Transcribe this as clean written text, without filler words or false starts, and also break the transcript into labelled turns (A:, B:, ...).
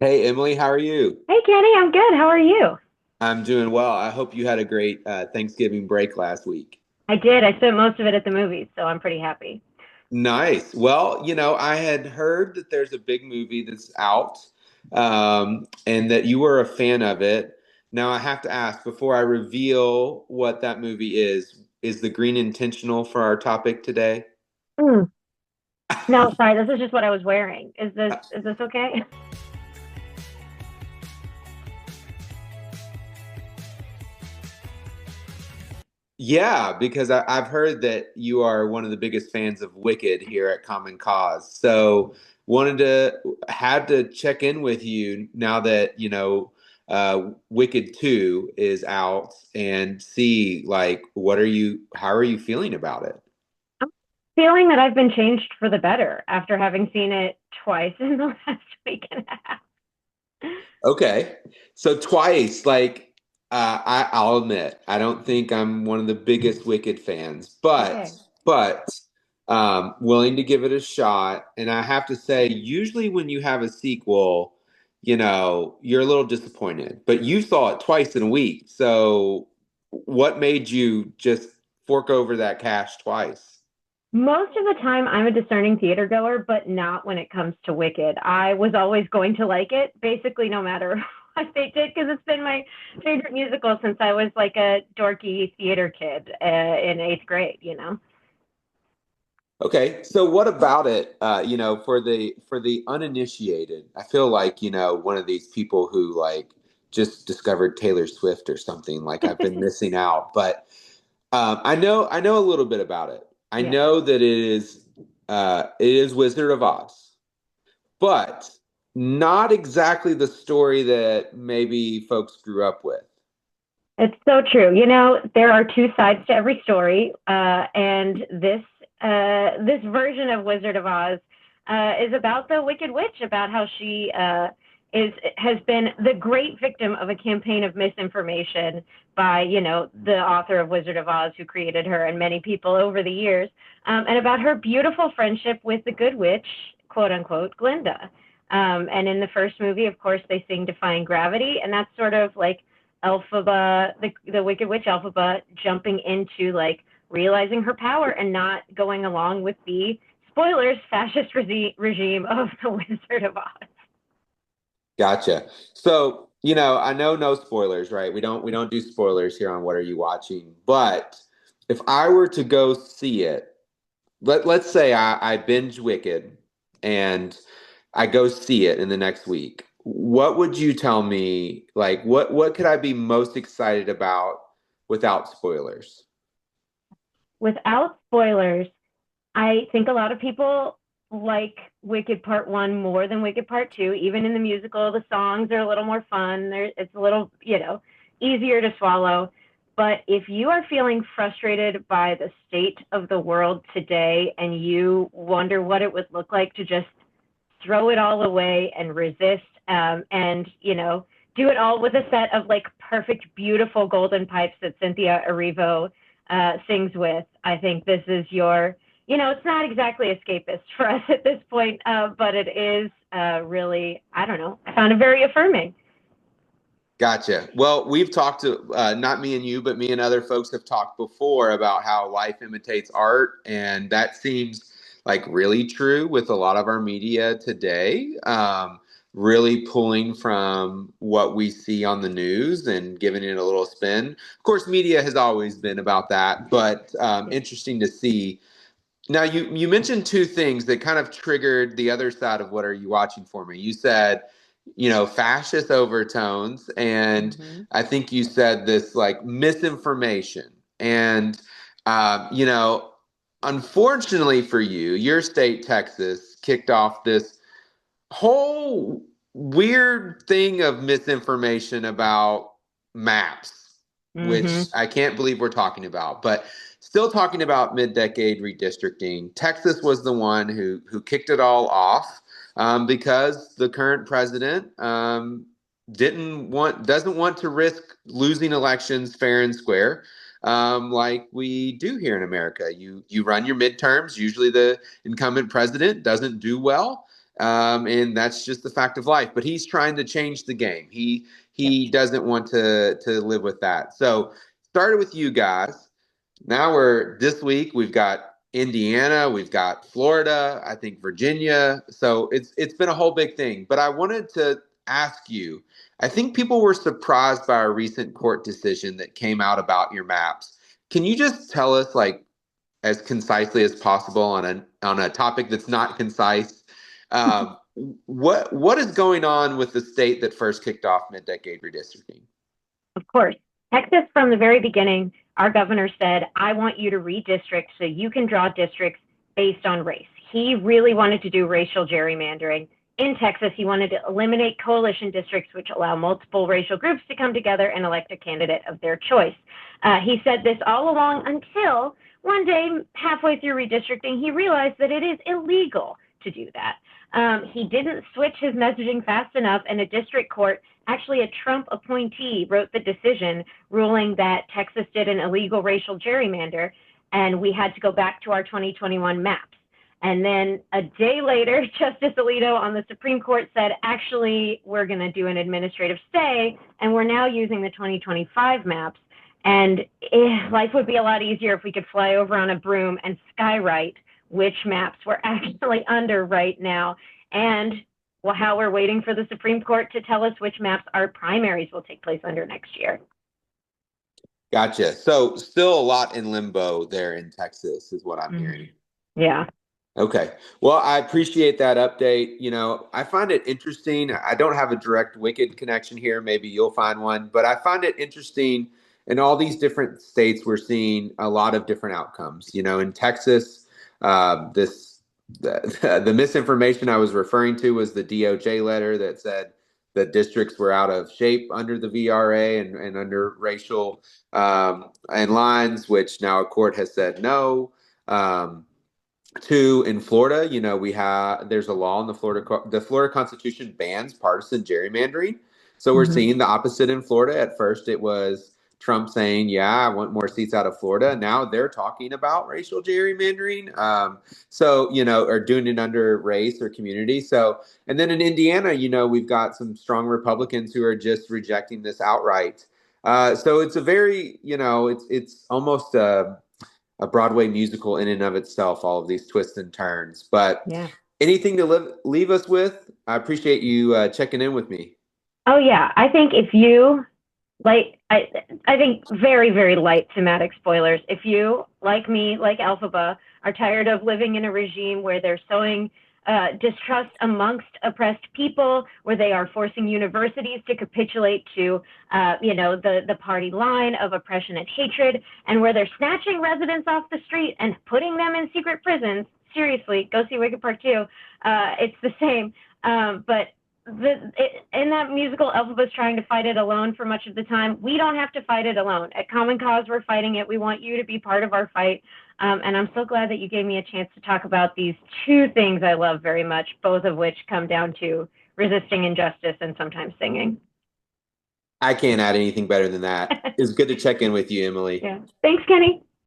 A: Hey Emily, how are you?
B: Hey Kenny, I'm good. How are you?
A: I'm doing well. I hope you had a great Thanksgiving break last week.
B: I did. I spent most of it at the movies, so I'm pretty happy.
A: Nice. Well, I had heard that there's a big movie that's out, and that you were a fan of it. Now, I have to ask before I reveal what that movie is the green intentional for our topic today?
B: Mm. No, sorry, this is just what I was wearing. Is this okay?
A: Yeah, because I've heard that you are one of the biggest fans of Wicked here at Common Cause. So wanted to had to check in with you now that Wicked 2 is out and see like how are you feeling about it?
B: I'm feeling that I've been changed for the better after having seen it twice in the last week and a half.
A: Okay. So twice, I'll admit, I don't think I'm one of the biggest Wicked fans,
B: Okay.
A: but willing to give it a shot. And I have to say, usually when you have a sequel, you're a little disappointed, but you saw it twice in a week. So what made you just fork over that cash twice?
B: Most of the time, I'm a discerning theater goer, but not when it comes to Wicked. I was always going to like it, basically, no matter what they did, because it's been my favorite musical since I was like a dorky theater kid in eighth grade.
A: Okay, so what about it? For the uninitiated, I feel like one of these people who like just discovered Taylor Swift or something. Like I've been missing out, but I know a little bit about it. I
B: Yeah.
A: know that it is Wizard of Oz, but not exactly the story that maybe folks grew up with.
B: It's so true. There are two sides to every story, and this version of Wizard of Oz is about the Wicked Witch, about how she is has been the great victim of a campaign of misinformation by the author of Wizard of Oz, who created her, and many people over the years, and about her beautiful friendship with the Good Witch, quote unquote, Glinda. And in the first movie, of course, they sing "Defying Gravity," and that's sort of like Elphaba, the Wicked Witch Elphaba, jumping into like realizing her power and not going along with the spoilers fascist regime of the Wizard of Oz.
A: Gotcha. So, I know no spoilers, right? We don't do spoilers here on What Are You Watching? But if I were to go see it, let's say I binge Wicked and I go see it in the next week. What would you tell me? Like, what could I be most excited about without spoilers?
B: Without spoilers, I think a lot of people like Wicked Part One more than Wicked Part Two. Even in the musical, the songs are a little more fun. It's a little, easier to swallow. But if you are feeling frustrated by the state of the world today and you wonder what it would look like to just throw it all away and resist, and do it all with a set of like perfect, beautiful golden pipes that Cynthia Erivo sings with, I think this is your, it's not exactly escapist for us at this point, but it is really, I don't know, I found it very affirming.
A: Gotcha. Well, we've talked to not me and you, but me and other folks have talked before about how life imitates art, and that seems like really true with a lot of our media today. Really pulling from what we see on the news and giving it a little spin. Of course, media has always been about that, but
B: Yeah.
A: interesting to see. Now, you mentioned two things that kind of triggered the other side of what are you watching for me. You said, fascist overtones, and
B: Mm-hmm.
A: I think you said this like misinformation. And you know, unfortunately for you, your state, Texas, kicked off this whole weird thing of misinformation about maps, which
B: Mm-hmm.
A: I can't believe we're talking about, but still talking about mid-decade redistricting. Texas was the one who kicked it all off because the current president doesn't want to risk losing elections fair and square. Like we do here in America, you run your midterms. Usually, the incumbent president doesn't do well, And that's just the fact of life. But he's trying to change the game. He doesn't want to live with that. So started with you guys. Now we're this week we've got Indiana, we've got Florida, I think Virginia. So it's been a whole big thing. But I wanted to ask you, I think people were surprised by a recent court decision that came out about your maps. Can you just tell us like as concisely as possible on a topic that's not concise? Um, what is going on with the state that first kicked off mid-decade redistricting?
B: Of course. Texas, from the very beginning, our governor said, I want you to redistrict so you can draw districts based on race. He really wanted to do racial gerrymandering. In Texas, he wanted to eliminate coalition districts, which allow multiple racial groups to come together and elect a candidate of their choice. He said this all along until one day, halfway through redistricting, he realized that it is illegal to do that. He didn't switch his messaging fast enough, and a district court, actually a Trump appointee, wrote the decision ruling that Texas did an illegal racial gerrymander, and we had to go back to our 2021 maps. And then a day later, Justice Alito on the Supreme Court said, actually, we're going to do an administrative stay, and we're now using the 2025 maps. And life would be a lot easier if we could fly over on a broom and skywrite which maps we're actually under right now, and how we're waiting for the Supreme Court to tell us which maps our primaries will take place under next year.
A: Gotcha. So still a lot in limbo there in Texas is what I'm hearing.
B: Yeah.
A: Okay. Well, I appreciate that update. You know, I find it interesting. I don't have a direct Wicked connection here. Maybe you'll find one, but I find it interesting in all these different states, we're seeing a lot of different outcomes. You know, in Texas, this the misinformation I was referring to was the DOJ letter that said the districts were out of shape under the VRA and under racial and lines, which now a court has said no. Two, in Florida, you know, there's a law in the Florida Constitution bans partisan gerrymandering. So we're seeing the opposite in Florida. At first, it was Trump saying, "Yeah, I want more seats out of Florida." Now they're talking about racial gerrymandering. So you know, or doing it under race or community. So, and then in Indiana, you know, we've got some strong Republicans who are just rejecting this outright. So it's a very, you know, it's almost a Broadway musical in and of itself, all of these twists and turns. But
B: Yeah.
A: anything to leave us with? I appreciate you checking in with me.
B: Oh yeah, I think if you like, I think very, very light thematic spoilers. If you, like me, like Alphaba, are tired of living in a regime where they're sowing distrust amongst oppressed people, where they are forcing universities to capitulate to, the party line of oppression and hatred, and where they're snatching residents off the street and putting them in secret prisons. Seriously, go see Wicked Part 2. It's the same. But in that musical, Elphaba's trying to fight it alone for much of the time. We don't have to fight it alone. At Common Cause, we're fighting it. We want you to be part of our fight. And I'm so glad that you gave me a chance to talk about these two things I love very much, both of which come down to resisting injustice and sometimes singing.
A: I can't add anything better than that. It's good to check in with you, Emily.
B: Yeah. Thanks, Kenny.